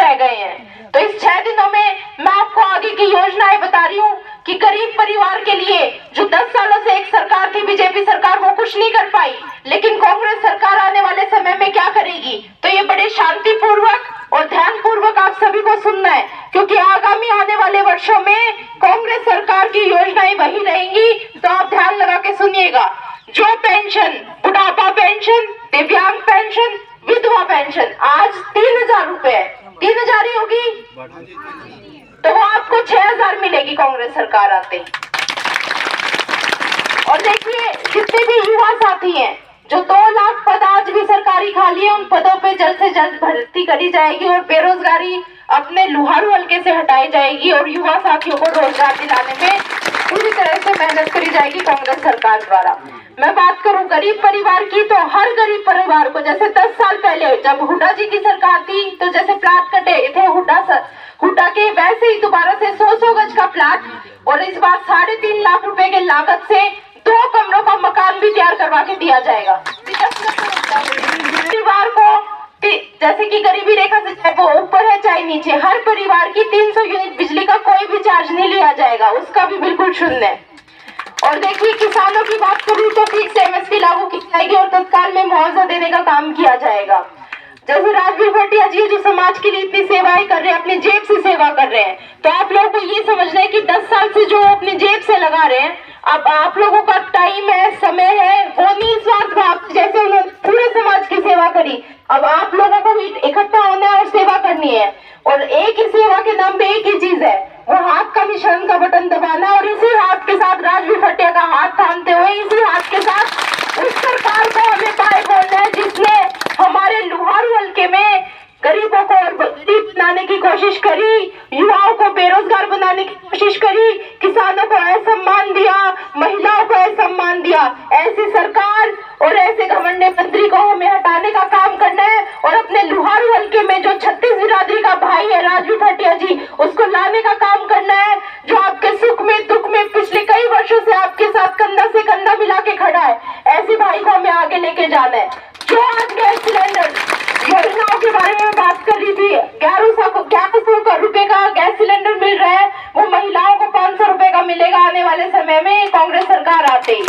रह गए हैं। तो इस 6 दिनों में मैं आपको आगे की योजनाएं बता रही हूँ कि गरीब परिवार के लिए जो 10 सालों से एक सरकार थी बीजेपी सरकार, वो कुछ नहीं कर पाई, लेकिन कांग्रेस सरकार आने वाले समय में क्या करेगी। तो ये बड़े शांतिपूर्वक और ध्यानपूर्वक आप सभी को सुनना है, क्योंकि आगामी आने वाले वर्षों में कांग्रेस सरकार की योजनाएं वही रहेंगी। तो आप ध्यान लगा के सुनिएगा। जो पेंशन, बुढ़ापा पेंशन, दिव्यांग पेंशन, विधवा पेंशन आज 3000 रुपए, 3000 ही होगी, तो वो आपको 6000 मिलेगी कांग्रेस सरकार आते ही। और देखिए, जितने भी युवा साथी हैं, जो 2 लाख पद आज भी सरकारी खाली है, उन पदों पे जल्द से जल्द भर्ती करी जाएगी और बेरोजगारी अपने लुहारू हल्के से हटाई जाएगी और युवा साथियों को रोजगार दिलाने में पूरी तरह से मेहनत करी जाएगी कांग्रेस सरकार द्वारा। मैं बात करूं गरीब परिवार की, तो हर गरीब परिवार को, जैसे 10 साल पहले जब हुड्डा जी की सरकार थी, तो जैसे प्लाट कटे थे हुड्डा के, वैसे ही दोबारा से 100 गज का प्लाट और इस बार 3.5 लाख रुपए के लागत से 2 कमरों का मकान भी तैयार करवा के दिया जाएगा। परिवार को जैसे कि गरीबी रेखा से चाहे वो ऊपर है चाहे नीचे, हर परिवार की 300 यूनिट बिजली का कोई भी चार्ज नहीं लिया जाएगा, उसका भी बिल्कुल शून्य है। और देखिए, किसानों की बात करूं तो ठीक से MSP लागू की जाएगी और तत्काल में मुआवजा देने का काम किया जाएगा। जैसे राजवीर भटिया जी जो समाज के लिए इतनी सेवाएं कर रहे हैं, अपनी जेब से सेवा कर रहे हैं, तो आप लोगों को ये समझना है कि 10 साल से जो अपनी जेब से लगा रहे हैं, अब आप लोगों का टाइम है, समय है, वो निस्वार्थ भाव जैसे उन्होंने पूरे समाज की सेवा करी, अब आप लोगों को भी इकट्ठा होना है और सेवा करनी है। और एक ही सेवा के नाम पे एक ही चीज है, वो हाथ का निशान का बटन दबाना, और इसी हाथ के साथ राजवीर भटिया का हाथ थामते हुए इसी हाथ के साथ उस सरकार को हमें पाए बोलना है जिसने हमारे लुहारू हल्के में गरीबों को और गरीब बनाने की कोशिश करी, युवाओं को बेरोजगार बनाने की कोशिश करी, किसानों को असम्मान दिया, महिलाओं को असम्मान दिया। ऐसी सरकार और ऐसे घमंडी मंत्री को हमें हटाने का काम करना है और अपने लुहारू हल्के में जो 36 बिरादरी का भाई है राजवीर भटिया जी, उसको लाने का काम करना है, जो आपके सुख में दुख में पिछले कई वर्षों से आपके साथ कंधा से कंधा मिला के खड़ा है। ऐसे भाई को हमें आगे लेके जाना है। जो आज गैस सिलेंडर योजनाओं के बारे में बात कर रही थी, 1100 रुपए का गैस सिलेंडर मिल रहा है, वो महिलाओं को 500 रुपए का मिलेगा आने वाले समय में कांग्रेस सरकार आते ही।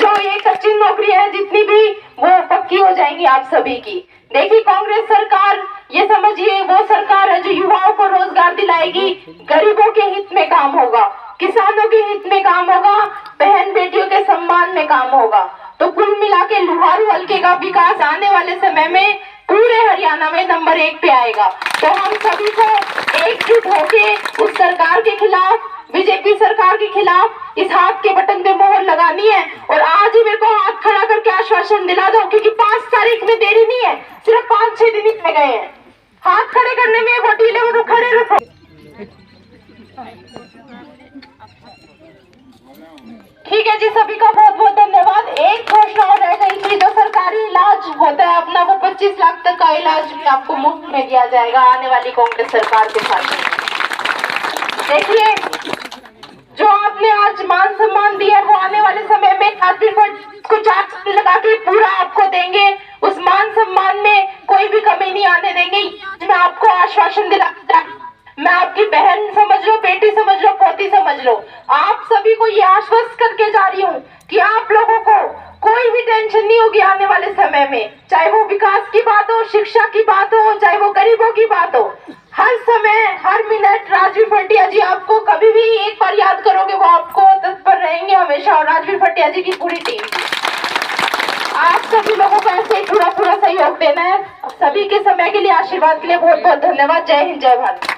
जो ये कच्ची नौकरियां हैं जितनी भी, वो पक्की हो जाएंगी आप सभी की। देखिए, कांग्रेस सरकार ये समझिए वो सरकार है जो युवाओं को रोजगार दिलाएगी, गरीबों के हित में काम होगा, किसानों के हित में काम होगा, बहन बेटियों के सम्मान में काम होगा। तो कुल मिला के लुहारू हल्के का विकास आने वाले समय में पूरे हरियाणा में नंबर 1 पे आएगा। तो हम सभी को एकजुट होके उस सरकार के खिलाफ, बीजेपी सरकार के खिलाफ इस हाथ के बटन पे मोहर लगानी है। और आज ही मेरे को हाथ खड़ा करके आश्वासन दिला दो, क्योंकि 5 तारीख में देरी नहीं है, सिर्फ 5-6 दिन ही रह गए हैं। हाथ खड़े करने में वकील वो तो खड़े रखो। ठीक है जी, सभी का बहुत बहुत धन्यवाद। एक घोषणा और रह गई थी, जो सरकारी इलाज होता है अपना, वो 25 लाख तक का इलाज भी आपको मुफ्त में दिया जाएगा आने वाली कांग्रेस सरकार के साथ। देखिए, जो आपने आज मान सम्मान दिया, वो आने वाले समय में को 4 साल लगा के पूरा आपको देंगे। उस मान सम्मान में कोई भी कमी नहीं आने देंगे। मैं आपको आश्वासन दिलाता, मैं आपकी बहन समझ लो, बेटी समझ लो, पोती समझ लो, आप सभी को ये आश्वस्त करके जा रही हूँ कि आप लोगों को कोई भी टेंशन नहीं होगी आने वाले समय में, चाहे वो विकास की बात हो, शिक्षा की बात हो, चाहे वो गरीबों की बात हो। हर समय हर मिनट राजवीर भटिया जी आपको कभी भी एक बार याद करोगे, वो आपको तत्पर रहेंगे हमेशा, और राजवीर भटिया जी की पूरी टीम। आप सभी लोगों को ऐसे ही पूरा सहयोग देना है। सभी के समय के लिए, आशीर्वाद के लिए बहुत बहुत धन्यवाद। जय हिंद, जय भारत।